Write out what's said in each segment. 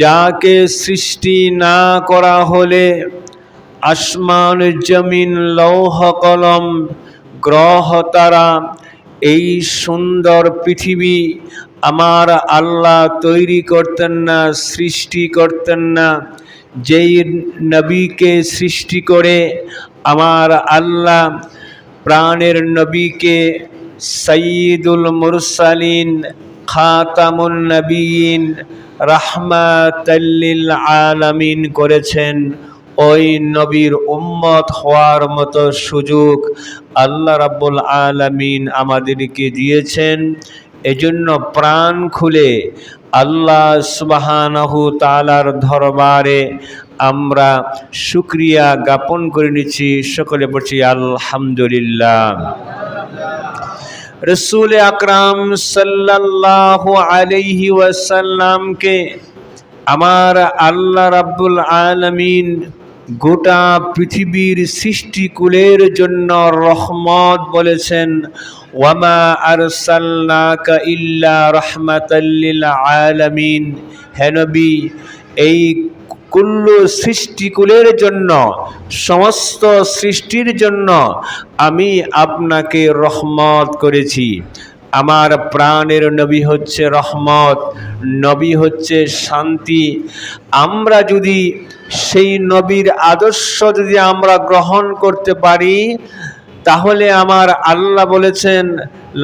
যাকে সৃষ্টি না করা হলে আসমান জমিন লৌহ কলম গ্রহ তারা এই সুন্দর পৃথিবী আমার আল্লাহ তৈরি করতেন না, সৃষ্টি করতেন না। যেই নবীকে সৃষ্টি করে আমার আল্লাহ প্রাণের নবীকে সাইয়্যিদুল মুরসালিন খাতামুন নবিয়িন রাহমাতাল লিল আলামিন করেছেন, ওই নবীর উম্মত হওয়ার মতো সুযোগ আল্লাহ রাব্বুল আলামিন আমাদেরকে দিয়েছেন। এজন্য প্রাণ খুলে আল্লাহ সুবহানাহু তাআলার দরবারে আমরা শুকরিয়া জ্ঞাপন করে নিচ্ছি। সকলে বলছি আলহামদুলিল্লাহ। রসুল আকরাম সাল্লাল্লাহু আলাইহি ওয়াসাল্লামকে আমার আল্লাহ রাব্বুল আলামিন গোটা পৃথিবীর সৃষ্টিকুলের জন্য রহমত বলেছেন। ওয়ামা আরসালনাকা ইল্লা রাহমাতাল লিল আলামিন। হে নবী, এই কুল্লু সৃষ্টিকুলের জন্য, সমস্ত সৃষ্টির জন্য আমি আপনাকে রহমত করেছি। আমার প্রাণের নবী হচ্ছে রহমত, নবী হচ্ছে শান্তি। আমরা যদি সেই নবীর আদর্শ যদি আমরা গ্রহণ করতে পারি, তাহলে আমার আল্লাহ বলেছেন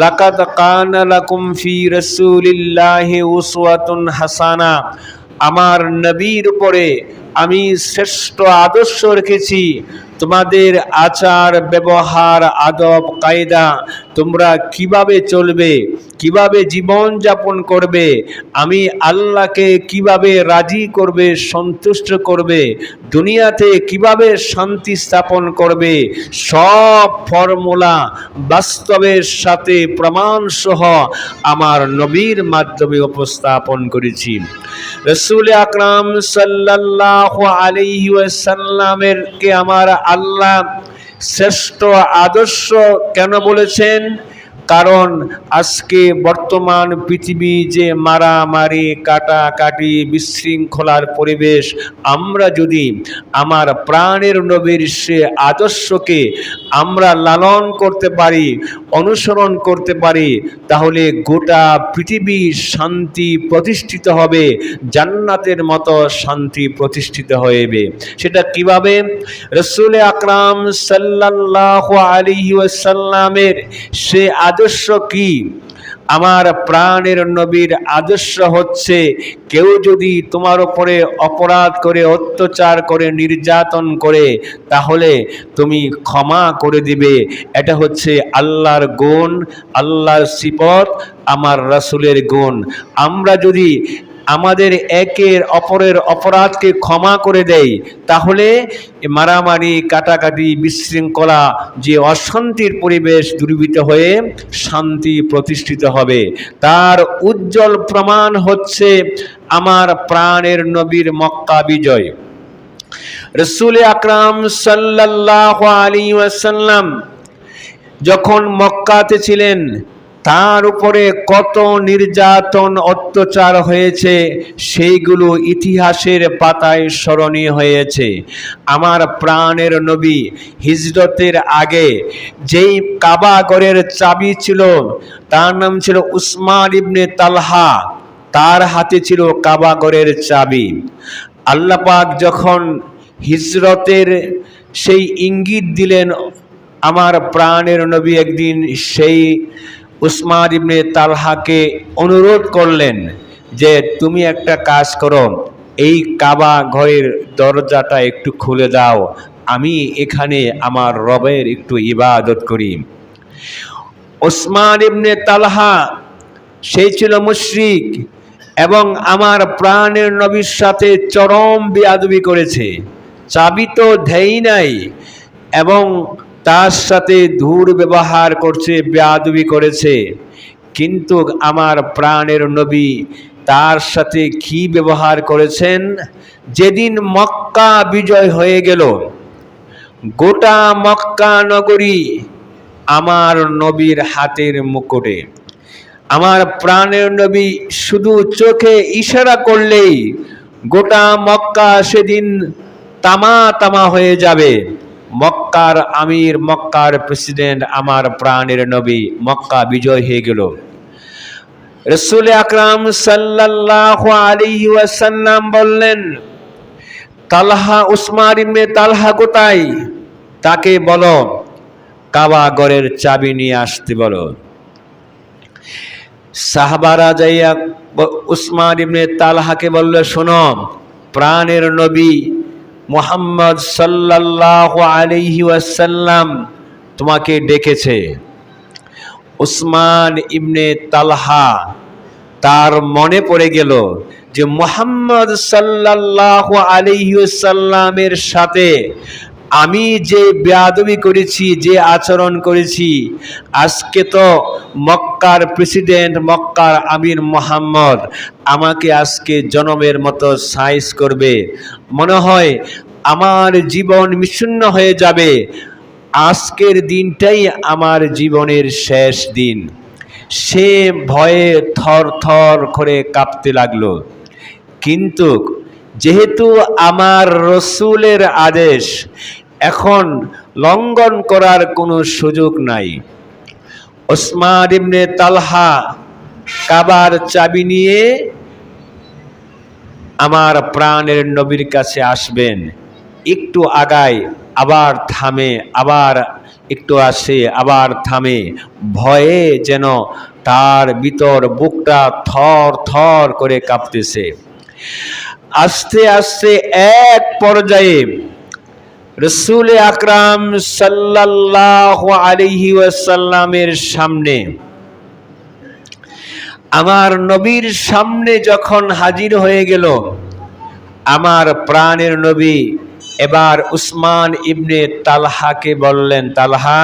লাকাদ কানা লাকুম ফি রাসূলিল্লাহি উসওয়াতুন হাসানা। আমার নবীর উপরে আমি শ্রেষ্ঠ আদর্শ রেখেছি। তোমাদের আচার ব্যবহার আদব কায়দা, তোমরা কিভাবে চলবে, কিভাবে জীবন যাপন করবে, আমি আল্লাহকে কিভাবে রাজি করবে, সন্তুষ্ট করবে, দুনিয়াতে কিভাবে শান্তি স্থাপন করবে, সব ফর্মুলা বাস্তবের সাথে প্রমাণ সহ আমার নবীর মাধ্যমে উপস্থাপন করেছি। রসুল আকরাম সাল্লাল্লাহু আলাইহি ওয়াসাল্লামের কে আমার আল্লাহ শ্রেষ্ঠ আদর্শ কেন বলেছেন? কারণ আজকে বর্তমান পৃথিবী যে মারামারি, কাটাকাটি, বিশৃঙ্খলার পরিবেশ, আমরা যদি আমার প্রাণের নবীর সে আদর্শকে আমরা লালন করতে পারি, অনুসরণ করতে পারি, তাহলে গোটা পৃথিবী শান্তি প্রতিষ্ঠিত হবে, জান্নাতের মতো শান্তি প্রতিষ্ঠিত হইবে। সেটা কিভাবে? রাসূল আকরাম সাল্লাল্লাহু আলাইহি ওয়াসাল্লামের সে আদর্শ কি? আমার প্রাণের নবীর আদর্শ হচ্ছে, কেউ যদি তোমার উপরে অপরাধ করে, অত্যাচার করে, নির্যাতন করে, তাহলে তুমি ক্ষমা করে দিবে। এটা হচ্ছে আল্লাহর গুণ, আল্লাহর সিফত, আমার রাসূলের গুণ। আমরা যদি আমাদের একের অপরের অপরাধকে ক্ষমা করে দেয়, তাহলে মারামারি, কাটাকাটি, বিশৃঙ্খলা, যে অশান্তির পরিবেশ দূরীভূত হয়ে শান্তি প্রতিষ্ঠিত হবে। তার উজ্জ্বল প্রমাণ হচ্ছে আমার প্রাণের নবীর মক্কা বিজয়। রাসূল আকরাম সাল্লাল্লাহু আলাইহি ওয়াসাল্লাম যখন মক্কাতে ছিলেন, তার উপরে কত নির্যাতন অত্যাচার হয়েছে, সেইগুলো ইতিহাসের পাতায় স্মরণীয় হয়েছে। আমার প্রাণের নবী হিজরতের আগে যেই কাবা ঘরের চাবি ছিল, তার নাম ছিল উসমান ইবনে তালহা, তার হাতে ছিল কাবা ঘরের চাবি। আল্লাহ পাক যখন হিজরতের সেই ইঙ্গিত দিলেন, আমার প্রাণের নবী একদিন সেই উসমান ইবনে তালহাকে অনুরোধ করলেন যে তুমি একটা কাজ করো, এই কাবা ঘরের দরজাটা একটু খুলে দাও, আমি এখানে আমার রবের একটু ইবাদত করি। উসমান ইবনে তালহা সেই ছিল মুশরিক এবং আমার প্রাণের নবীর সাথে চরম বেয়াদবি করেছে, চাবি তো দেই নাই এবং তার সাথে দুর্ব্যবহার করছে, বেয়াদবি করেছে। কিন্তু আমার প্রাণের নবী তার সাথে কি ব্যবহার করেছেন? যেদিন মক্কা বিজয় হয়ে গেল, গোটা মক্কা নগরী আমার নবীর হাতের মুকুটে। আমার প্রাণের নবী শুধু চোখে ইশারা করলেই গোটা মক্কা সেদিন তামা তামা হয়ে যাবে। মক্কার আমির, মক্কার প্রেসিডেন্ট, আমার প্রাণের নবী মক্কা বিজয় হয়ে গেল। রাসূল আকরাম সাল্লাল্লাহু আলাইহি ওয়াসাল্লাম বললেন, তালহা, উসমান ইবনে তালহা কোথায়? তাকে বলো কাবা ঘরের চাবি নিয়ে আসতে বলো। সাহাবারা যাইয়া উসমান ইবনে তালহাকে বলল, শোনো, প্রাণের নবী মুহাম্মদ সাল্লাল্লাহু আলাইহি ওয়াসাল্লাম তোমাকে ডেকেছে। উসমান ইবনে তালহা, তার মনে পড়ে গেল যে মুহাম্মদ সাল্লাল্লাহু আলাইহি ওয়াসাল্লামের সাথে আমি যে বেয়াদবি করেছি, যে আচরণ করেছি, আজকে তো মক্কার প্রেসিডেন্ট, মক্কার আমির মুহাম্মদ আমাকে আজকে জনমের মতো সাইজ করবে, মনে হয় আমার জীবন বিচ্ছিন্ন হয়ে যাবে, আজকের দিনটাই আমার জীবনের শেষ দিন। সে ভয়ে থর থর করে কাঁপতে লাগলো। কিন্তু যেহেতু আমার রসুলের আদেশ, এখন লঙ্ঘন করার কোনো সুযোগ নাই। উসমান ইবনে তালহা কাবার চাবি নিয়ে আমার প্রাণের নবীর কাছে আসবেন। একটু আগায়, আবার থামে, আবার একটু আসে, আবার থামে। ভয়ে যেন তার ভিতর বুকটা থর থর করে কাঁপতেছে। আস্তে আস্তে এক পর্যায়ে রাসূল আকরাম সাল্লাল্লাহু আলাইহি ওয়াসাল্লামের সামনে, আমার নবীর সামনে যখন হাজির হয়ে গেল, আমার প্রাণের নবী এবার উসমান ইবনে তালহাকে বললেন, তালহা,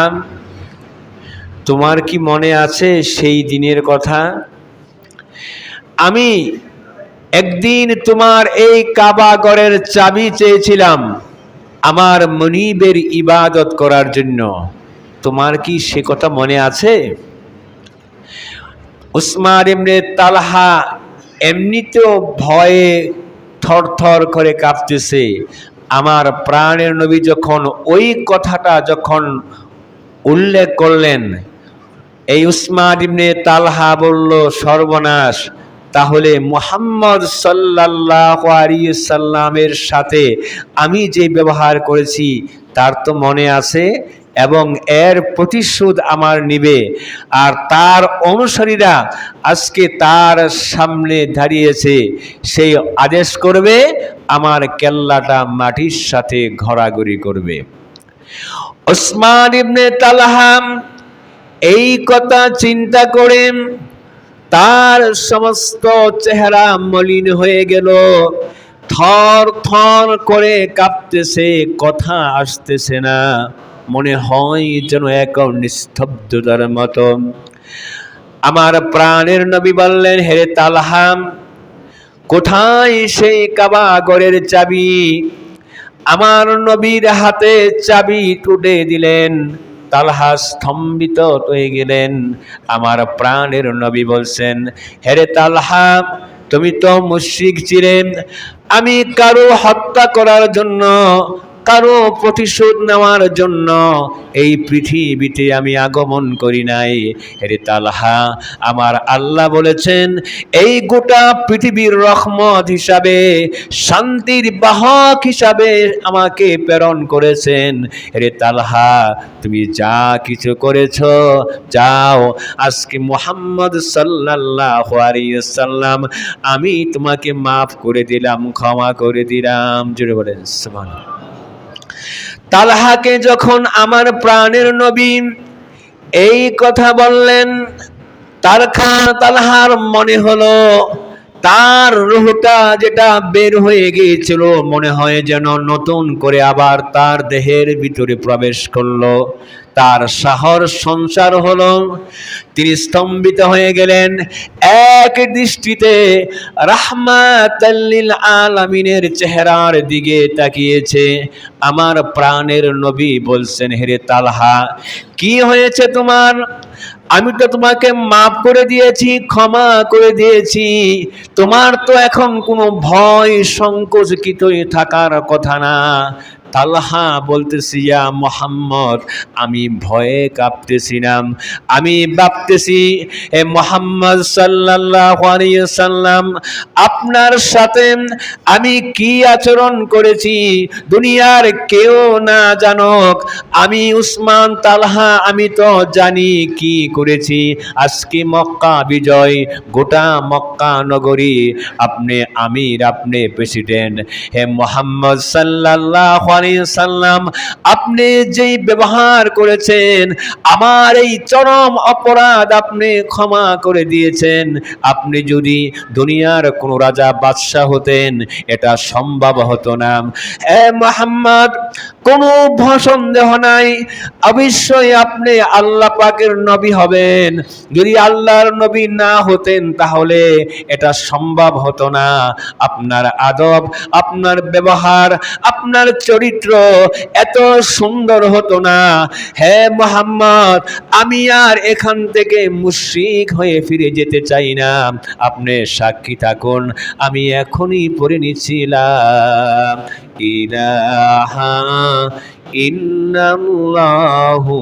তোমার কি মনে আছে সেই দিনের কথা? আমি একদিন তোমার এই কাবা ঘরের চাবি চেয়েছিলাম আমার মনিবের ইবাদত করার জন্য, তোমার কি সে কথা মনে আছে? উসমান ইবনে তালহা এমনিতেও ভয়ে থরথর করে কাঁপতেছে। আমার প্রাণের নবী যখন ওই কথাটা যখন উল্লেখ করলেন, এই উসমান ইবনে তালহা বলল, সর্বনাশ, তাহলে মুহাম্মদ সাল্লাল্লাহু আলাইহি সাল্লামের সাথে আমি যে ব্যবহার করেছি তার তো মনে আছে, এবং এর প্রতিশোধ আমার নিবে। আর তার অনুসারীরা আজকে তার সামনে দাঁড়িয়েছে, সেই আদেশ করবে আমার কেল্লাটা মাটির সাথে ঘোরাঘুরি করবে। উসমান ইবনে তালহা এই কথা চিন্তা করে তার সমস্ত চেহারা মলিন হয়ে গেল, থর থর করে কাঁপতেছে, কথা আসতেছে না, মনে হয় যেন এক নিস্তব্ধতার মতো। আমার প্রাণের নবী বললেন, হে তালহা, কোথায় সেই কাবা ঘরের চাবি? আমার নবীর হাতে চাবি তুলে দিলেন। তালহা স্তম্ভিত হয়ে গেলেন। আমার প্রাণের নবী বলছেন, হে তালহা, তুমি তো মুশরিক ছিলেন, আমি কারো হত্যা করার জন্য, কারো প্রতিশোধ নেওয়ার জন্য এই পৃথিবীতে আমি আগমন করি নাই। হে তালহা, আমার আল্লাহ বলেছেন এই গোটা পৃথিবীর রহমত হিসাবে, শান্তির বাহক হিসাবে আমাকে প্রেরণ করেছেন। হে তালহা, তুমি যা কিছু করেছো যাও, আজকে মুহাম্মদ সাল্লাল্লাহু আলাইহি ওয়াসাল্লাম আমি তোমাকে মাফ করে দিলাম, ক্ষমা করে দিলাম। জোরে বলেন সুবহানাল্লাহ। তালহাকে যখন আমার প্রাণের নবী এই কথা বললেন, তালহার মনে হলো তার রূহটা যেটা বের হয়ে গিয়েছিল, মনে হয় যেন নতুন করে আবার তার দেহের ভিতরে প্রবেশ করলো, তার সাহস সঞ্চার হলো। তিনি স্তম্ভিত হয়ে গেলেন, এক দৃষ্টিতে রাহমাতাল লিল আলামিনের চেহারার দিকে তাকিয়েছে। আমার প্রাণের নবী বলছেন, হে তালহা, কি হয়েছে তোমার? আমি তো তোমাকে মাফ করে দিয়েছি, ক্ষমা করে দিয়েছি, তোমার তো এখন কোনো ভয় সংকোচিত থাকার কথা না। তালহা বলতেছি, ইয়া মুহাম্মদ, আমি ভয়ে কাঁপতেছি না, আমি ভাবতেছি হে মুহাম্মদ সাল্লাল্লাহু আলাইহি সাল্লাম, আপনার সাথে আমি কি আচরণ করেছি দুনিয়ার কেউ না জানুক, আমি উসমান তালহা আমি তো জানি কি করেছি। আজকে মক্কা বিজয়, গোটা মক্কা নগরী, আপনি আমির, আপনি প্রেসিডেন্ট, হে মুহাম্মদ সাল্লাল্লাহু আলাইহি সাল্লাম, আপনি যেই ব্যবহার করেছেন, আমার এই চরম অপরাধ আপনি ক্ষমা করে দিয়েছেন। আপনি যদি দুনিয়ার কোন রাজা বাদশাহ হতেন, এটা সম্ভব হতো না। হে মুহাম্মদ, কোনো সন্দেহ নাই, অবশ্যই আপনি আল্লাহ পাকের নবী হবেন। যদি আল্লাহর নবী না হতেন তাহলে এটা সম্ভব হতো না। আপনার আদব, আপনার ব্যবহার, আপনার চরিত্র এত সুন্দর হতো না। হে মুহাম্মদ, আমি আর এখান থেকে মুশরিক হয়ে ফিরে যেতে চাই না। আপনি সাক্ষী থাকুন, আমি এখনই পড়ে নিচ্ছিলাম ইলাহা ইল্লাল্লাহু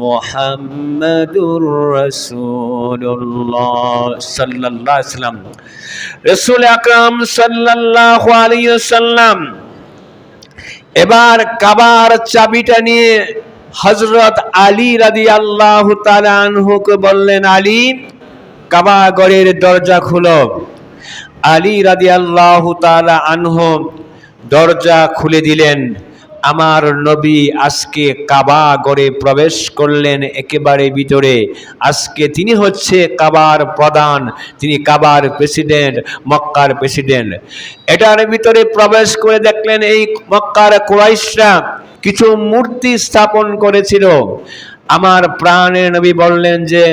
মুহাম্মাদুর রাসূলুল্লাহ সাল্লাল্লাহু আলাইহি ওয়াসাল্লাম। রাসূল আকরাম সাল্লাল্লাহু আলাইহি ওয়াসাল্লাম এবার কাবার চাবিটা নিয়ে হযরত আলী রাদিয়াল্লাহু তাআলা আনহুকে বললেন, আলী, কাবা ঘরের দরজা খুলো। আলী রাদিয়াল্লাহু তাআলা আনহু দরজা খুলে দিলেন। আমার নবী আজকে কাবা ঘরে প্রবেশ করলেন একেবারে ভিতরে। আজকে তিনি হচ্ছে কাবার প্রধান, তিনি কাবার প্রেসিডেন্ট, মক্কার প্রেসিডেন্ট। এটার ভিতরে প্রবেশ করে দেখলেন এই মক্কার কুরাইশরা কিছু মূর্তি স্থাপন করেছিল। আমার প্রাণের নবী বললেন যে,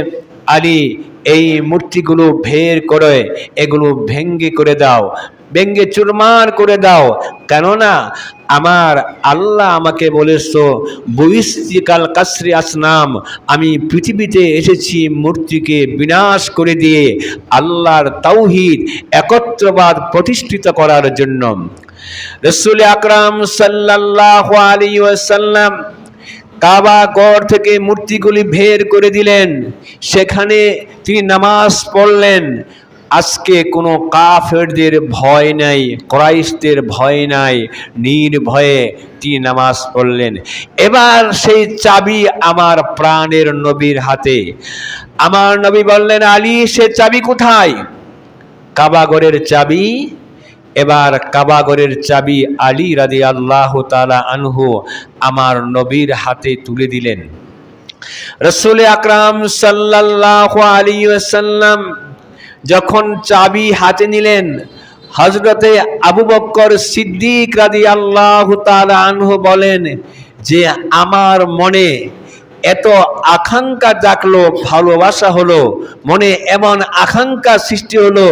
আলী, এই মূর্তিগুলো বের করে এগুলো ভেঙ্গে করে দাও, ভেঙ্গে চুরমার করে দাও। কেননা আমার আল্লাহ আমাকে বলেছো, বহিষ্ঠিকাল কাসরি আসনাম, আমি পৃথিবীতে এসেছি মূর্তিকে বিনাশ করে দিয়ে আল্লাহর তাওহীদ, একত্রবাদ প্রতিষ্ঠিত করার জন্য। রাসূল আকরাম সাল্লাল্লাহু আলাইহি ওয়াসাল্লাম কাবা ঘর থেকে মূর্তিগুলি বের করে দিলেন। সেখানে তিনি নামাজ পড়লেন। আজকে কোনো কাফেরদের ভয় নাই, কুরাইশদের ভয় নাই, নির্ভয়ে তিনি নামাজ পড়লেন। এবার সেই চাবি আমার প্রাণের নবীর হাতে। আমার নবী বললেন, আলী, সে চাবি কোথায়? কাবা ঘরের চাবি। এবার কাবা ঘরের চাবি আলী রাদিয়াল্লাহু তাআলা আনহু আমার নবীর হাতে তুলে দিলেন। রাসূল আকরাম সাল্লাল্লাহু আলাইহি ওয়াসাল্লাম যখন চাবি হাতে নিলেন, হযরতে আবু বকর সিদ্দিক রাদিয়াল্লাহু তাআলা আনহু বলেন যে, আমার মনে এত আকাঙ্ক্ষা জাগলো, ভালোবাসা হলো, মনে এমন আকাঙ্ক্ষা সৃষ্টি হলো,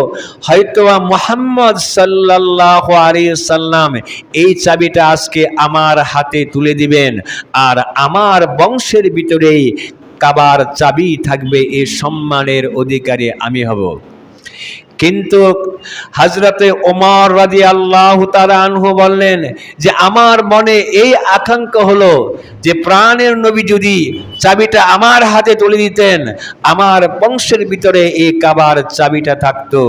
হয়তো মুহাম্মদ সাল্লাল্লাহু আলাইহি সাল্লাম এই চাবিটা আজকে আমার হাতে তুলে দিবেন, আর আমার বংশের ভিতরেই কাবার চাবি থাকবে, এই সম্মানের অধিকারী আমি হব। কিন্তু হযরতে ওমর রাদিয়াল্লাহু তাআলা আনহু বললেন যে, আমার মনে এই আকাঙ্ক্ষা হলো যে প্রাণের নবী যদি চাবিটা আমার হাতে তুলে দিতেন, আমার বংশের ভিতরে এই কাবার চাবিটা থাকতো।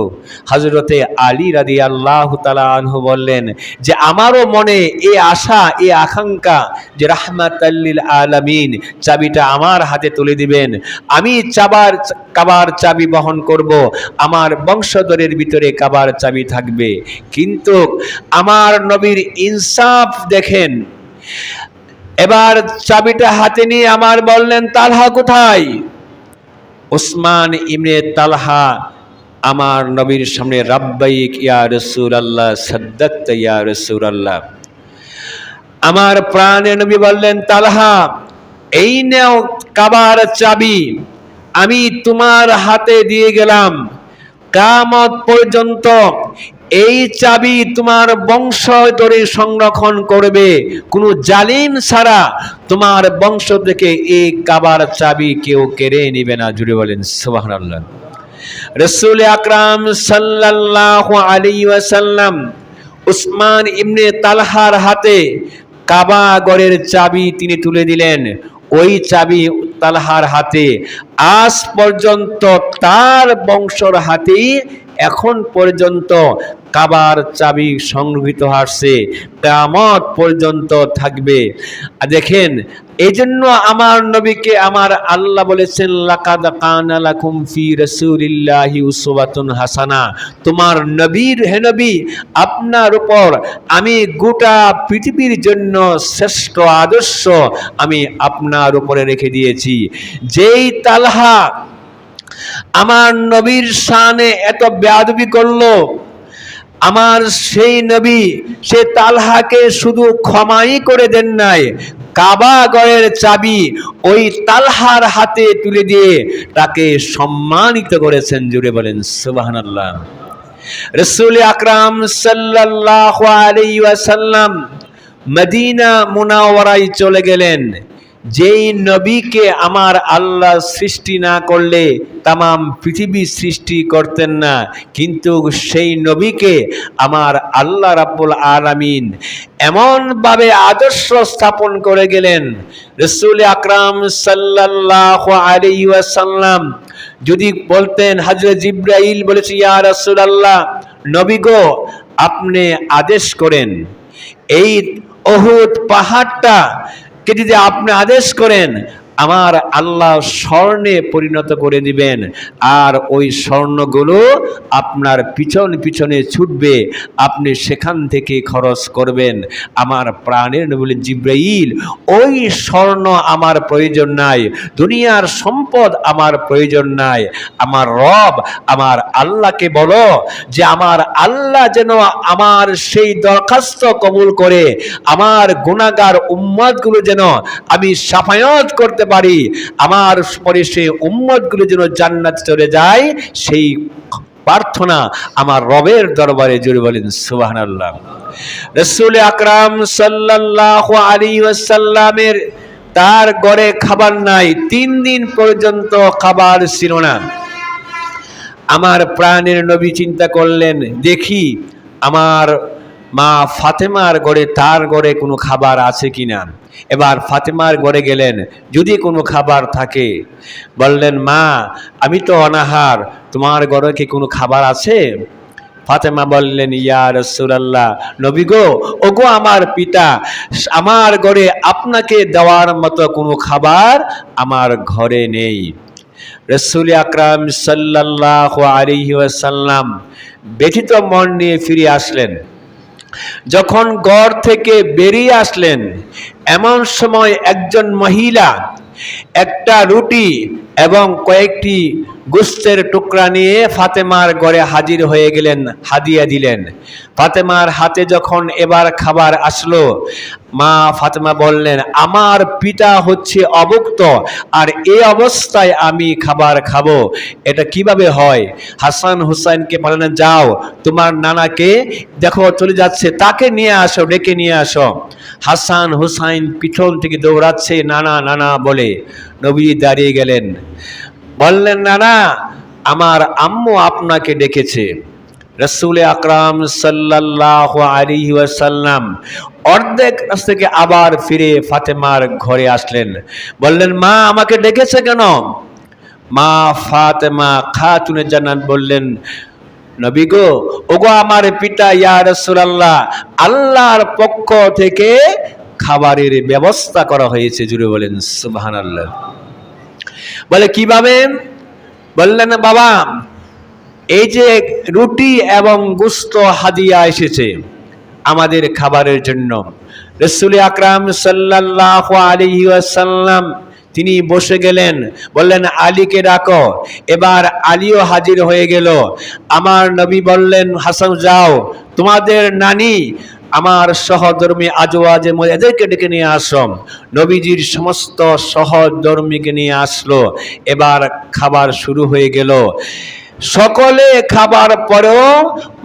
হযরতে আলী রাদিয়াল্লাহু তাআলা আনহু বললেন যে, আমারও মনে এই আশা, এই আকাঙ্ক্ষা যে রাহমাতাল লিল আলামিন চাবিটা আমার হাতে তুলে দিবেন, আমি কাবার চাবি বহন করব, আমার বংশধরের ভিতরে কাবার চাবি থাকবে। কিন্তু আমার নবীর ইনসাফ দেখেন। এবার চাবিটা হাতে নিয়ে আমার বললেন, তালহা কোথায়? উসমান ইবনে তালহা আমার নবীর সামনে, রাব্বাইক ইয়া রাসূলুল্লাহ, সাদ্দাকতা ইয়া রাসূলুল্লাহ। আমার প্রাণের নবী বললেন, তালহা, এই নাও কাবার চাবি, আমি তোমার হাতে দিয়ে গেলাম। কিয়ামত পর্যন্ত এই চাবি তোমার বংশ ধরে সংরক্ষণ করবে, কোনো জালিম ছাড়া তোমার বংশ থেকে এই কাবার চাবি কেউ কেড়ে নেবে না। জুড়ে বলেন সুবহানাল্লাহ। রাসূল আকরাম সাল্লাল্লাহু আলাইহি ওয়াসাল্লাম উসমান ইবনে তালহার হাতে কাবা ঘরের চাবি তিনি তুলে দিলেন। ওই চাবি তালহার হাতে আজ পর্যন্ত তার বংশর হাতেই এখন পর্যন্ত কাবার চাবি সংরক্ষিত আসছে, কিয়ামত পর্যন্ত থাকবে। দেখেন, এই জন্য আমার নবীকে আমার আল্লাহ বলেছেন, লাকাদ কানা লাকুম ফি রাসূলিল্লাহি উসওয়াতুন হাসানা। তোমার নবীর, হে নবী, আপনার উপর আমি গোটা পৃথিবীর জন্য শ্রেষ্ঠ আদর্শ আমি আপনার উপরে রেখে দিয়েছি। যেই তালহা আমার নবীর শানে এত বেয়াদবি করলো, আমার সেই নবী সে তালহাকে শুধু ক্ষমাই করে দেন নাই, কাবা ঘরের চাবি ওই তালহার হাতে তুলে দিয়ে তাকে সম্মানিত করেছেন। জুড়ে বলেন সুবহানাল্লাহ। রাসূল আকরাম সাল্লাল্লাহু আলাইহি ওয়াসাল্লাম মদিনা মুনাওয়ারায় চলে গেলেন। যেই নবীকে আমার আল্লাহ সৃষ্টি না করলে তামাম পৃথিবী সৃষ্টি করতেন না, কিন্তু সেই নবীকে আমার আল্লাহ রাব্বুল আলামিন এমনভাবে আদর্শ স্থাপন করে গেলেন। রাসূল আকরাম সাল্লাল্লাহু আলাইহি ওয়াসাল্লাম যদি বলতেন, হযরত জিবরাইল বলেছে, ইয়া রাসূলুল্লাহ, নবী গো, আপনি আদেশ করেন, এই উহুদ পাহাড়টা কে যদি আপনি আদেশ করেন, আমার আল্লাহ স্বর্ণে পরিণত করে দিবেন, আর ওই স্বর্ণগুলো আপনার পিছনে পিছনে ছুটবে, আপনি সেখান থেকে খরচ করবেন। আমার প্রাণের নবী বলেন, জিবরাইল, ওই স্বর্ণ আমার প্রয়োজন নাই, দুনিয়ার সম্পদ আমার প্রয়োজন নাই। আমার রব, আমার আল্লাহকে বলো যে আমার আল্লাহ যেন আমার সেই দরখাস্ত কবুল করে আমার গুনাহগার উম্মতগুলো যেন আমি শাফায়াত করতে পারি, আমার পরে সেই উম্মতগুলো যেন জান্নাত চলে যায়, সেই প্রার্থনা আমার রবের দরবারে। জুড়ে বলেন সুবহানাল্লাহ। রাসূল আকরাম সাল্লাল্লাহু আলাইহি ওয়াসাল্লামের তার ঘরে খাবার নাই, 3 দিন পর্যন্ত খাবার ছিল না। আমার প্রাণের নবী চিন্তা করলেন, দেখি আমার মা ফাতেমার ঘরে, তার ঘরে কোনো খাবার আছে কিনা। এবার ফাতেমার ঘরে গেলেন, যদি কোনো খাবার থাকে। বললেন, মা, আমি তো অনাহার, তোমার ঘরে কি কোনো খাবার আছে? ফাতেমা বললেন, ইয়া রাসূলুল্লাহ, নবী গো, ওগো আমার পিতা, আমার ঘরে আপনাকে দেওয়ার মতো কোনো খাবার আমার ঘরে নেই। রাসূল আকরাম সাল্লাল্লাহু আলাইহি ওয়াসাল্লাম ব্যথিত মন নিয়ে ফিরে আসলেন। যখন ঘর থেকে বেরিয়ে আসলেন, এমন সময় একজন মহিলা একটা রুটি এবং কয়েকটি গোশতের টুকরা নিয়ে ফাতেমার ঘরে হাজির হয়ে গেলেন, হাদিয়া দিলেন। ফাতেমার হাতে যখন এবার খাবার আসলো, মা ফাতেমা বললেন, আমার পিতা হচ্ছে অভুক্ত, আর এই অবস্থায় আমি খাবার খাবো, এটা কিভাবে হয়? হাসান হুসাইনকে বললেন, যাও, তোমার নানাকে দেখো চলে যাচ্ছে, তাকে নিয়ে আসো, ডেকে নিয়ে আসো। হাসান হুসাইন পিছন থেকে দৌড়াচ্ছে, নানা নানা বলে। নবী দাঁড়িয়ে গেলেন, বললেন, নানা, আমার আম্মু আপনাকে ডেকেছে। রাসূল আকরাম সাল্লাল্লাহু আলাইহি ওয়াসাল্লাম অর্ধেক রাস্তা থেকে আবার ফিরে ফাতেমার ঘরে আসলেন। বললেন, মা আমাকে ডেকেছে কেন? মা ফাতেমা খাতুনে জান্নাত বললেন, নবী গো, ওগো আমার পিতা, ইয়া রাসূলুল্লাহ, আল্লাহর পক্ষ থেকে খাবারের ব্যবস্থা করা হয়েছে। জুড়ে বলেন সুবহানাল্লাহ। বলে, কিভাবে? বললেন, বাবা, এই যে রুটি এবং গোশত হাদিয়া এসেছে আমাদের খাবারের জন্য। রাসূল আকরাম সাল্লাল্লাহু আলাইহি ওয়াসাল্লাম তিনি বসে গেলেন, বললেন, আলীকে ডাকো। এবার আলীও হাজির হয়ে গেল। আমার নবী বললেন, হাসান, যাও, তোমাদের নানি আমার সহধর্মী আজওয়াজে এদেরকে ডেকে নিয়ে আসো। নবীজির সমস্ত সহধর্মীকে নিয়ে আসলো। এবার খাবার শুরু হয়ে গেল। সকলে খাবার পরেও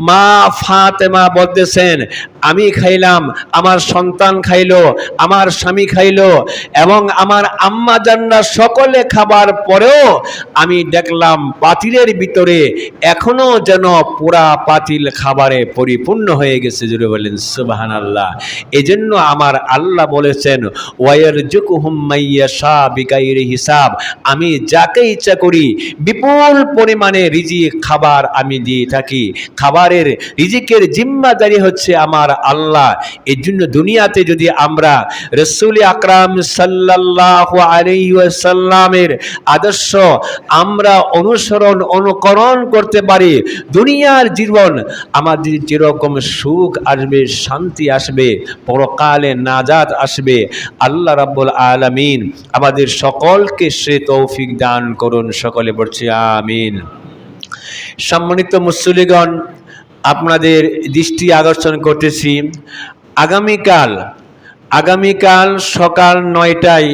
মা ফাতেমা বলতেছেন, আমি খাইলাম, আমার সন্তান খাইলো, আমার স্বামী খাইলো, এবং আমার আম্মা জানরা সকলে খাবার পরেও আমি দেখলাম পাতিলের ভিতরে এখনো যেন পুরা পাতিল খাবারে পরিপূর্ণ হয়ে গেছে। জুড়ে বলেন সুবহানাল্লাহ। এজন্য আমার আল্লাহ বলেছেন, ওয়ারযুকুহুম মাইয়াশা বিগাইরি হিসাব, আমি যাকে ইচ্ছা করি বিপুল পরিমাণে রিজিক খাবার আমি দিয়ে থাকি। খাবারের রিজিকের জিম্মাদারি হচ্ছে আমার আল্লাহ। এর জন্য দুনিয়াতে যদি আমরা রাসূল আকরাম সাল্লাল্লাহু আলাইহি ওয়াসাল্লামের আদর্শ আমরা অনুকরণ করতে পারি, দুনিয়ার জীবন আমাদের যেরকম সুখ আসবে, শান্তি আসবে, পরকালে নাজাত আসবে। আল্লাহ রাব্বুল আলামিন আমাদের সকলকে সে তৌফিক দান করুন। সকলে বলছি আমিন। সম্মানিত মুসল্লিগণ, আপনাদের দৃষ্টি আকর্ষণ করতেছি, আগামীকাল সকাল 9টায়